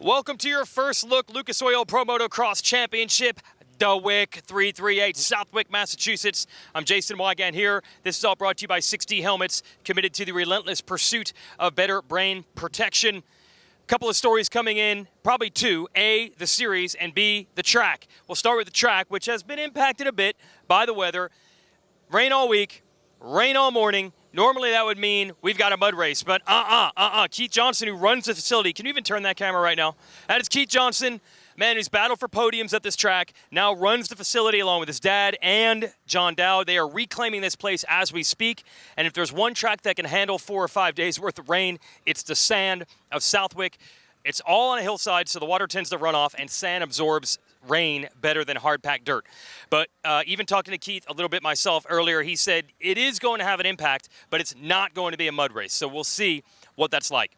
Welcome to your first look Lucas Oil Pro Motocross Championship, DeWick 338, Southwick, Massachusetts. I'm Jason Weigandt here. This is all brought to you by 6D Helmets, committed to the relentless pursuit of better brain protection. Couple of stories coming in, probably two. A, the series, and B, the track. We'll start with the track, which has been impacted a bit by the weather. Rain all week, rain all morning. Normally that would mean we've got a mud race, but Keith Johnson, who runs the facility, can you even turn that camera right now? That is Keith Johnson, man who's battled for podiums at this track, now runs the facility along with his dad and John Dowd. They are reclaiming this place as we speak, and if there's one track that can handle 4 or 5 days worth of rain, it's the sand of Southwick. It's all on a hillside, so the water tends to run off, and sand absorbs rain better than hard-packed dirt. But even talking to Keith a little bit myself earlier, he said it is going to have an impact, but it's not going to be a mud race. So we'll see what that's like.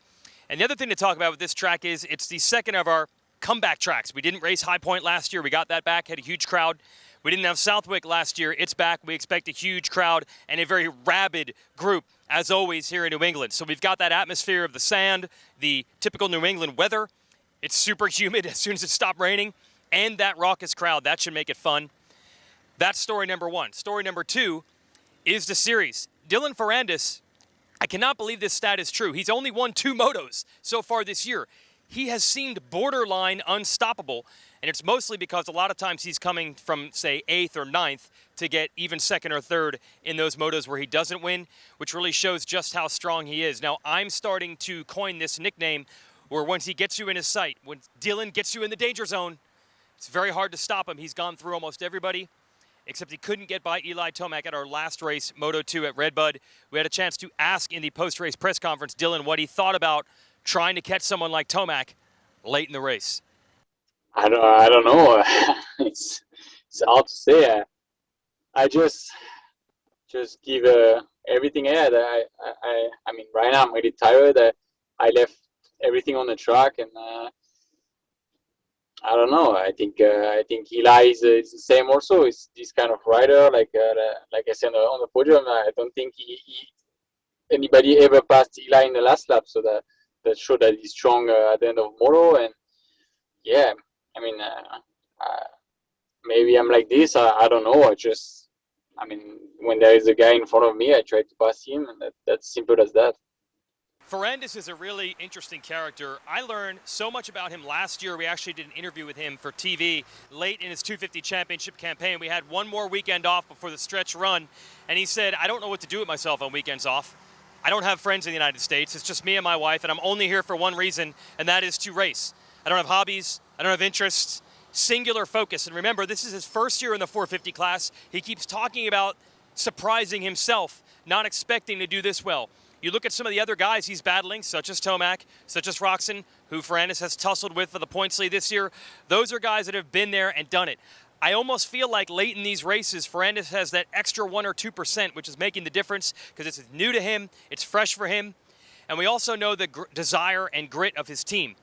And the other thing to talk about with this track is it's the second of our comeback tracks. We didn't race High Point last year. We got that back, had a huge crowd. We didn't have Southwick last year. It's back. We expect a huge crowd and a very rabid group, as always, here in New England. So we've got that atmosphere of the sand, the typical New England weather. It's super humid as soon as it stopped raining, and that raucous crowd. That should make it fun. That's story number one. Story number two is the series. Dylan Ferrandis, I cannot believe this stat is true. He's only won 2 motos so far this year. He has seemed borderline unstoppable, and it's mostly because a lot of times he's coming from, say, 8th or 9th to get even 2nd or 3rd in those motos where he doesn't win, which really shows just how strong he is. Now, I'm starting to coin this nickname where once he gets you in his sight, when Dylan gets you in the danger zone, it's very hard to stop him. He's gone through almost everybody, except he couldn't get by Eli Tomac at our last race, Moto 2 at Redbud. We had a chance to ask in the post-race press conference Dylan what he thought about trying to catch someone like Tomac late in the race. I don't know. it's hard to say. I just give everything I had. I mean, right now I'm really tired. I left everything on the track, and I don't know. I think Eli is the same also. He's this kind of rider, like I said on the podium. I don't think anybody ever passed Eli in the last lap, so that showed that he's strong at the end of moto. And yeah, I mean, maybe I'm like this. I don't know. I mean, when there is a guy in front of me, I try to pass him, and that's simple as that. Ferrandis is a really interesting character. I learned so much about him last year. We actually did an interview with him for TV late in his 250 championship campaign. We had one more weekend off before the stretch run, and he said, I don't know what to do with myself on weekends off. I don't have friends in the United States. It's just me and my wife, and I'm only here for one reason, and that is to race. I don't have hobbies. I don't have interests. Singular focus. And remember, this is his first year in the 450 class. He keeps talking about surprising himself, not expecting to do this well. You look at some of the other guys he's battling, such as Tomac, such as Roczen, who Ferrandis has tussled with for the points lead this year. Those are guys that have been there and done it. I almost feel like late in these races, Ferrandis has that extra 1 or 2%, which is making the difference because it's new to him, it's fresh for him. And we also know the desire and grit of his team.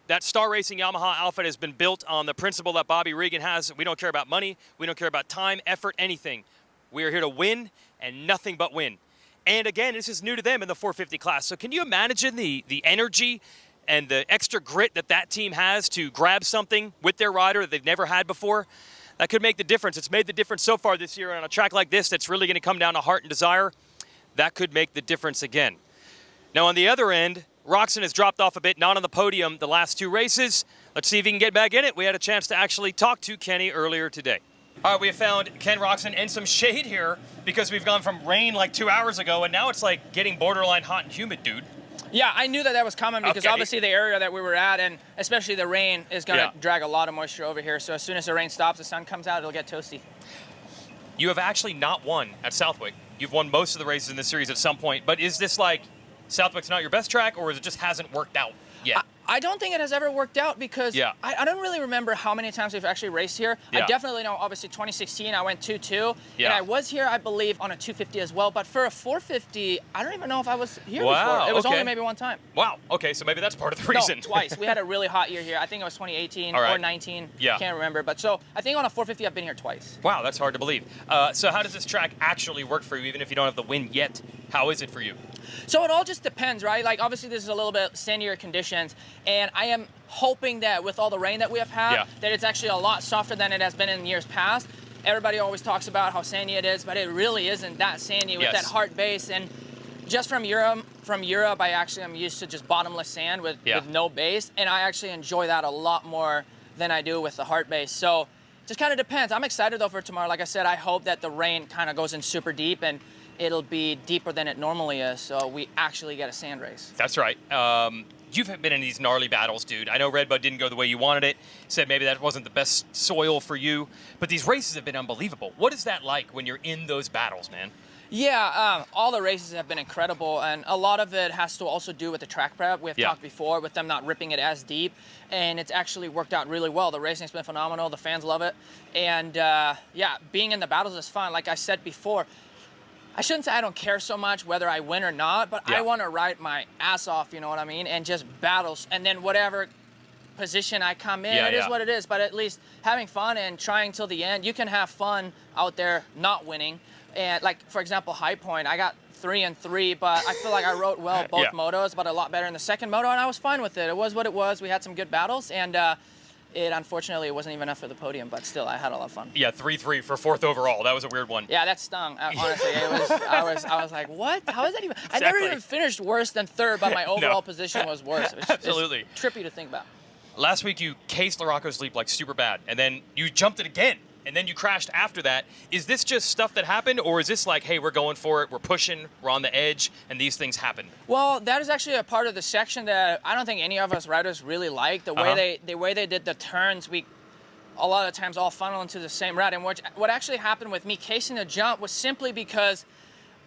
That Star Racing Yamaha outfit has been built on the principle that Bobby Regan has. We don't care about money. We don't care about time, effort, anything. We are here to win and nothing but win. And again, this is new to them in the 450 class. So can you imagine the energy and the extra grit that team has to grab something with their rider that they've never had before? That could make the difference. It's made the difference so far this year. On a track like this that's really going to come down to heart and desire, that could make the difference again. Now on the other end, Roczen has dropped off a bit, not on the podium the last 2 races. Let's see if he can get back in it. We had a chance to actually talk to Kenny earlier today. All right, we have found Ken Roczen and some shade here because we've gone from rain like 2 hours ago, and now it's like getting borderline hot and humid, dude. Yeah, I knew that was coming because obviously the area that we were at, and especially the rain, is going to drag a lot of moisture over here. So as soon as the rain stops, the sun comes out, it'll get toasty. You have actually not won at Southwick. You've won most of the races in this series at some point, but is this like Southwick's not your best track, or is it just hasn't worked out yet? I don't think it has ever worked out because I don't really remember how many times we've actually raced here. I definitely know, obviously, 2016, I went 2-2. And I was here, I believe, on a 250 as well. But for a 450, I don't even know if I was here before. It was only maybe one time. Wow. Okay, so maybe that's part of the reason. No, twice. We had a really hot year here. I think it was 2018 or 19. I can't remember. But so I think on a 450, I've been here twice. Wow, that's hard to believe. So how does this track actually work for you, even if you don't have the win yet? How is it for you? So it all just depends, right? Like, obviously, this is a little bit sandier conditions, and I am hoping that with all the rain that we have had, that it's actually a lot softer than it has been in years past. Everybody always talks about how sandy it is, but it really isn't that sandy with that hard base. And just from Europe, I actually am used to just bottomless sand with no base, and I actually enjoy that a lot more than I do with the hard base. So just kind of depends. I'm excited though for tomorrow. Like I said, I hope that the rain kind of goes in super deep and it'll be deeper than it normally is, so we actually get a sand race. That's right. You've been in these gnarly battles, dude. I know Redbud didn't go the way you wanted it. Said maybe that wasn't the best soil for you, but these races have been unbelievable. What is that like when you're in those battles, man? Yeah, all the races have been incredible, and a lot of it has to also do with the track prep. We have talked before with them not ripping it as deep, and it's actually worked out really well. The racing's been phenomenal. The fans love it, and yeah, being in the battles is fun. Like I said before, I shouldn't say I don't care so much whether I win or not, but I want to ride my ass off, you know what I mean, and just battles, and then whatever position I come in, it is what it is, but at least having fun and trying till the end. You can have fun out there not winning. And like, for example, High Point, I got 3 and 3, but I feel like I rode well both motos, but a lot better in the second moto, and I was fine with it. It was what it was. We had some good battles, and unfortunately, it wasn't even enough for the podium, but still, I had a lot of fun. Yeah, 3-3 for 4th overall. That was a weird one. Yeah, that stung. Honestly, I was like, what? How is that even? Exactly. I never even finished worse than 3rd, but my overall position was worse. Absolutely. It's trippy to think about. Last week, you cased Larocco's leap like super bad, and then you jumped it again. And then you crashed after that. Is this just stuff that happened, or is this like, hey, we're going for it, we're pushing, we're on the edge, and these things happen? Well, that is actually a part of the section that I don't think any of us riders really like. The way they did the turns, we a lot of times all funnel into the same route. And what actually happened with me casing the jump was simply because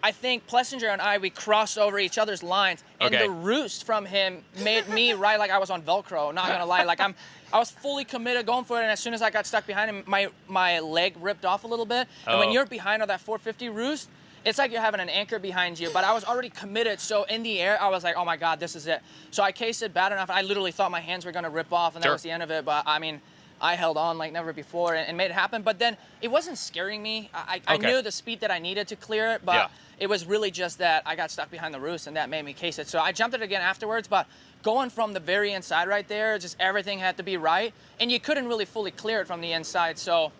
I think Plessinger and we crossed over each other's lines, and the roost from him made me ride like I was on Velcro, not gonna lie. Like I was fully committed going for it, and as soon as I got stuck behind him, my leg ripped off a little bit. And when you're behind on that 450 roost, it's like you're having an anchor behind you, but I was already committed, so in the air, I was like, oh my God, this is it. So I cased it bad enough, and I literally thought my hands were gonna rip off, and that was the end of it, but I mean, I held on like never before and made it happen, but then it wasn't scaring me. I knew the speed that I needed to clear it, but it was really just that I got stuck behind the roost, and that made me case it. So I jumped it again afterwards, but going from the very inside right there, just everything had to be right, and you couldn't really fully clear it from the inside. So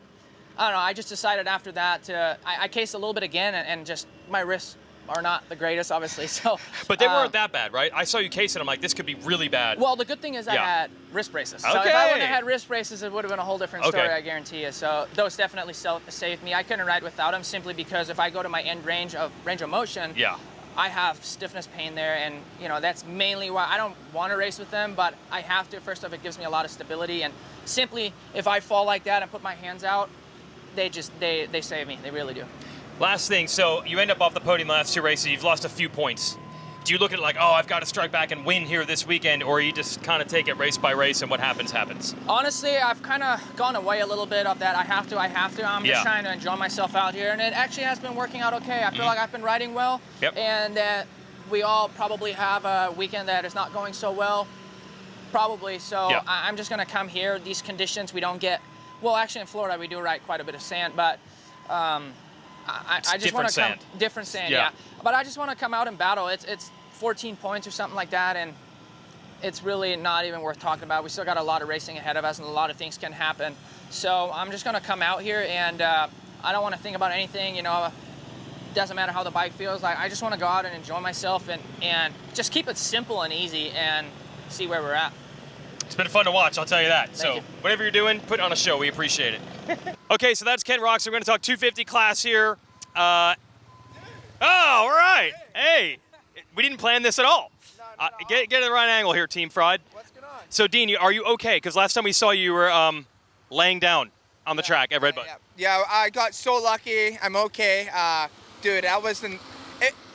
I don't know, I just decided after that I cased a little bit again, and just my wrists are not the greatest, obviously. So, but they weren't that bad, right? I saw you case it. I'm like, this could be really bad. Well, the good thing is I had wrist braces. So if I wouldn't have had wrist braces, it would have been a whole different story, I guarantee you. So those definitely saved me. I couldn't ride without them simply because if I go to my end range of motion, I have stiffness pain there, and you know that's mainly why I don't want to race with them, but I have to. First off, it gives me a lot of stability, and simply if I fall like that and put my hands out, they save me. They really do. Last thing, so you end up off the podium the last 2 races, you've lost a few points. Do you look at it like, oh, I've got to strike back and win here this weekend, or you just kind of take it race by race and what happens, happens? Honestly, I've kind of gone away a little bit of that. I have to. I'm just trying to enjoy myself out here, and it actually has been working out okay. I feel like I've been riding well, and that we all probably have a weekend that is not going so well, probably. So I'm just going to come here. These conditions we don't get, well, actually in Florida we do ride quite a bit of sand, but I just want to come different sand, But I just want to come out and battle. It's 14 points or something like that, and it's really not even worth talking about. We still got a lot of racing ahead of us, and a lot of things can happen. So I'm just going to come out here, and I don't want to think about anything. You know, it doesn't matter how the bike feels. Like I just want to go out and enjoy myself, and just keep it simple and easy, and see where we're at. It's been fun to watch, I'll tell you that. Thank you. Whatever you're doing, put on a show. We appreciate it. Okay, so that's Ken Roczen. We're going to talk 250 class here. All right. Hey, we didn't plan this at all. Get the right angle here, Team Fried. What's going on? So, Dean, are you okay? Because last time we saw you were laying down on the track at Redbud. Yeah, I got so lucky. I'm okay. Dude, that wasn't...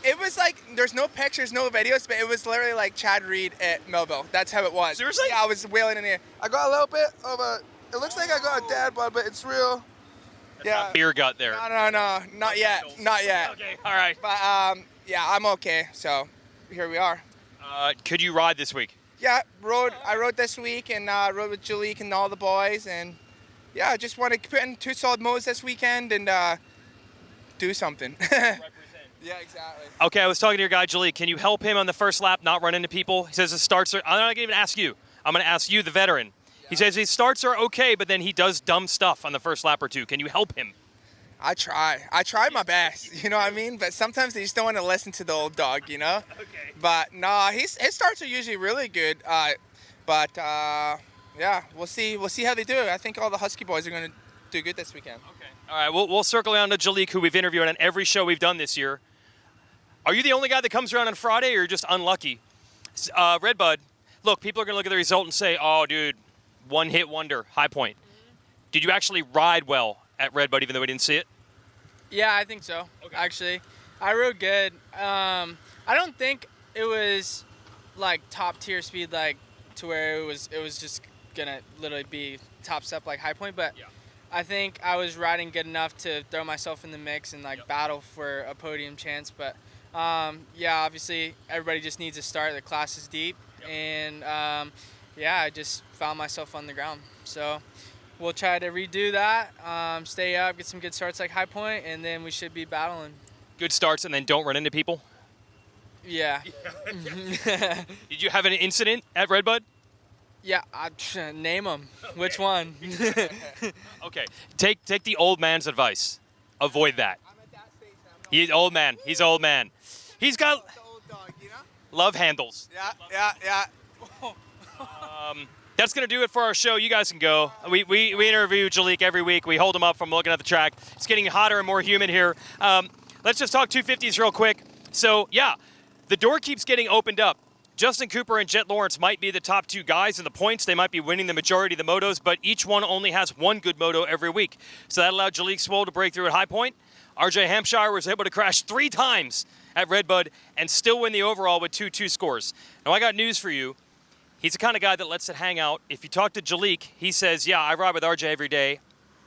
It was like, there's no pictures, no videos, but it was literally like Chad Reed at Millville. That's how it was. Seriously? Yeah, I was wailing in the air. I got a little bit of a... It looks like I got a dad bod, but it's real. That's not beer gut there. No, not yet. Not yet. Okay, all right. But, yeah, I'm okay. So, here we are. Could you ride this week? Yeah, I rode this week, and rode with Jalek and all the boys, and yeah, I just want to put in 2 solid modes this weekend and do something. Yeah, exactly. Okay, I was talking to your guy, Jalek. Can you help him on the first lap not run into people? He says his starts are, I'm not going to even ask you. I'm going to ask you, the veteran. Yeah. He says his starts are okay, but then he does dumb stuff on the first lap or two. Can you help him? I try my best, you know what I mean? But sometimes they just don't want to listen to the old dog, you know? Okay. But no, his starts are usually really good. Yeah, we'll see how they do. I think all the Husky boys are going to do good this weekend. Okay. All right, we'll circle around to Jalek, who we've interviewed on every show we've done this year. Are you the only guy that comes around on Friday, or you're just unlucky? Redbud, look, people are going to look at the result and say, oh, dude, one-hit wonder, high point. Did you actually ride well at Redbud, even though we didn't see it? Yeah, I think so, actually. I rode good. I don't think it was, like, top-tier speed, like, to where it was just going to literally be top step like high point, but I think I was riding good enough to throw myself in the mix and, like, battle for a podium chance. But, yeah, obviously everybody just needs a start. The class is deep, and, yeah, I just found myself on the ground. So we'll try to redo that, stay up, get some good starts like high point, and then we should be battling. Good starts and then don't run into people? Yeah. Did you have an incident at Redbud? Yeah, name them. Okay. Which one? Okay, take the old man's advice. Avoid that. I'm at that stage now. He's old man. He's old man. He's got the old dog, you know? love handles. Yeah. That's going to do it for our show. You guys can go. We interview Jalek every week. We hold him up from looking at the track. It's getting hotter and more humid here. Let's just talk 250s real quick. So, yeah, the door keeps getting opened up. Justin Cooper and Jet Lawrence might be the top two guys in the points. They might be winning the majority of the motos, but each one only has one good moto every week. So that allowed Jalek Swoll to break through at High Point. RJ Hampshire was able to crash 3 times at Redbud and still win the overall with 2-2 scores. Now, I got news for you. He's the kind of guy that lets it hang out. If you talk to Jalek, he says, yeah, I ride with RJ every day.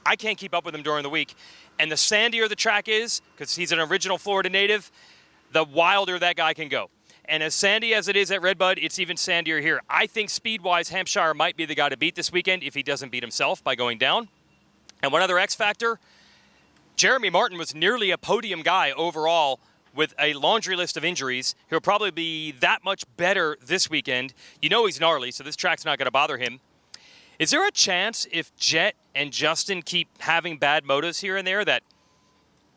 I can't keep up with him during the week. And the sandier the track is, because he's an original Florida native, the wilder that guy can go. And as sandy as it is at Redbud, it's even sandier here. I think speed-wise, Hampshire might be the guy to beat this weekend if he doesn't beat himself by going down. And one other X factor, Jeremy Martin was nearly a podium guy overall with a laundry list of injuries. He'll probably be that much better this weekend. You know he's gnarly, so this track's not going to bother him. Is there a chance if Jet and Justin keep having bad motos here and there that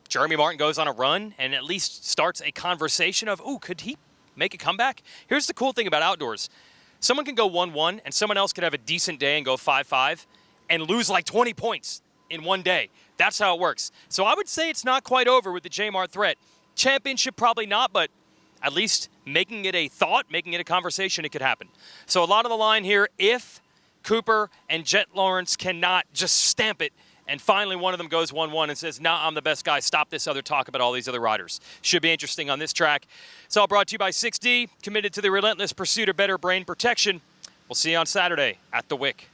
Jeremy Martin goes on a run and at least starts a conversation of, ooh, could he make a comeback? Here's the cool thing about outdoors. Someone can go 1-1 and someone else could have a decent day and go 5-5 and lose like 20 points in one day. That's how it works. So I would say it's not quite over with the J-Mart threat. Championship probably not, but at least making it a thought, making it a conversation, it could happen. So a lot of the line here, if Cooper and Jet Lawrence cannot just stamp it, and finally one of them goes 1-1 and says, nah, I'm the best guy, stop this other talk about all these other riders. Should be interesting on this track. It's all brought to you by 6D, committed to the relentless pursuit of better brain protection. We'll see you on Saturday at the Wick.